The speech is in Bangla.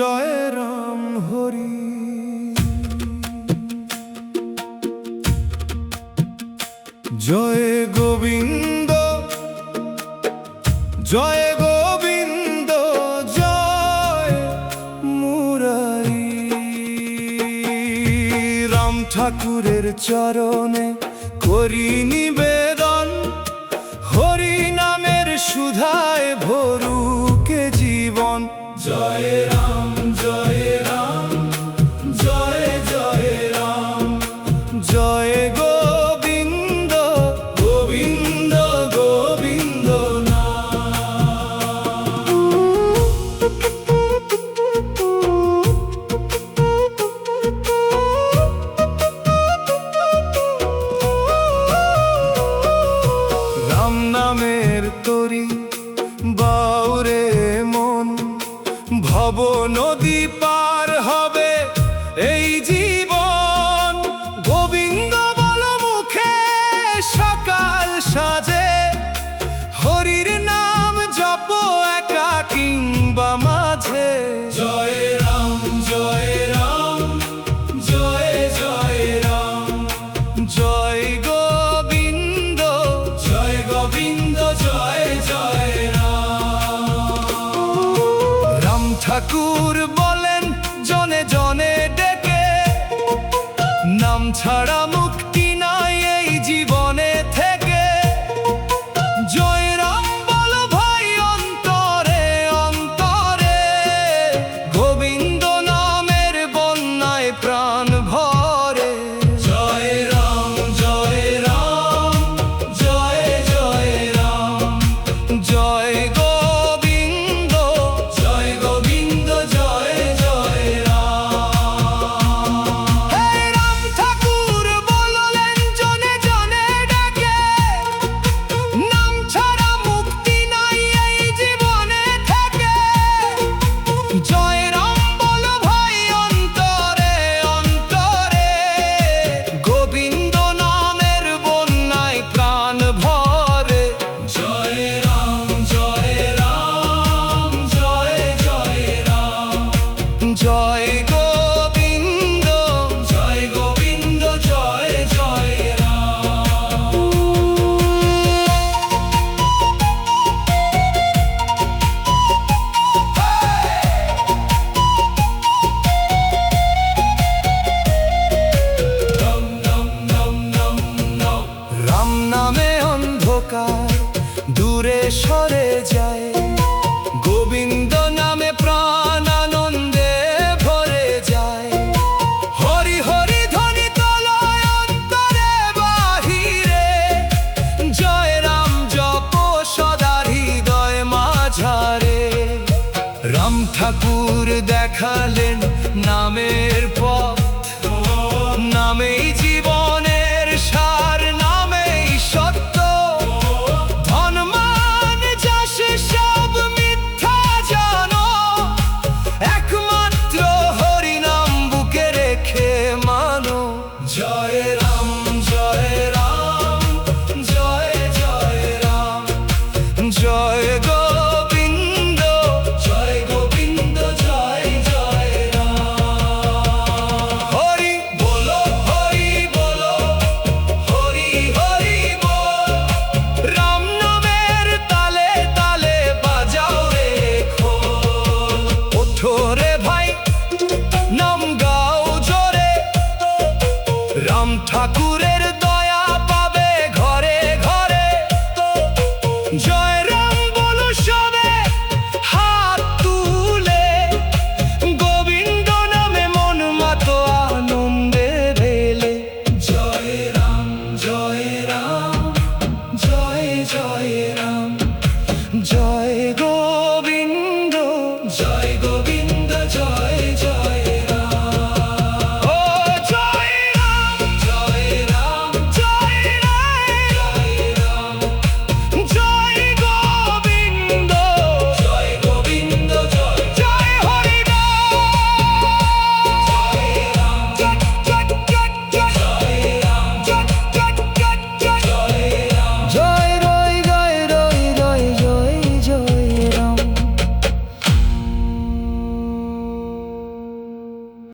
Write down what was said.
জয় রাম হরি। জয় গোবিন্দ জয় গোবিন্দ জয় মুরারি। রাম ঠাকুরের চরণে করি নিবেদন, হরি নামের সুধায় ভরুকে জীবন। জয় রাম জয় রাম জয় জয় রাম, জয় গোবিন্দ গোবিন্দ গোবিন্দ রাম নামের তরি বাউরে মন, ভব নদী পার হবে এই জীবন। গোবিন্দ বল মুখে সকাল সাজে, হরির নাম জপ একা কিংবা মাঝে। জয় রাম জয় রাম জয় জয় রাম, জয় গোবিন্দ জয় জয় রাম। রাম ঠাকুর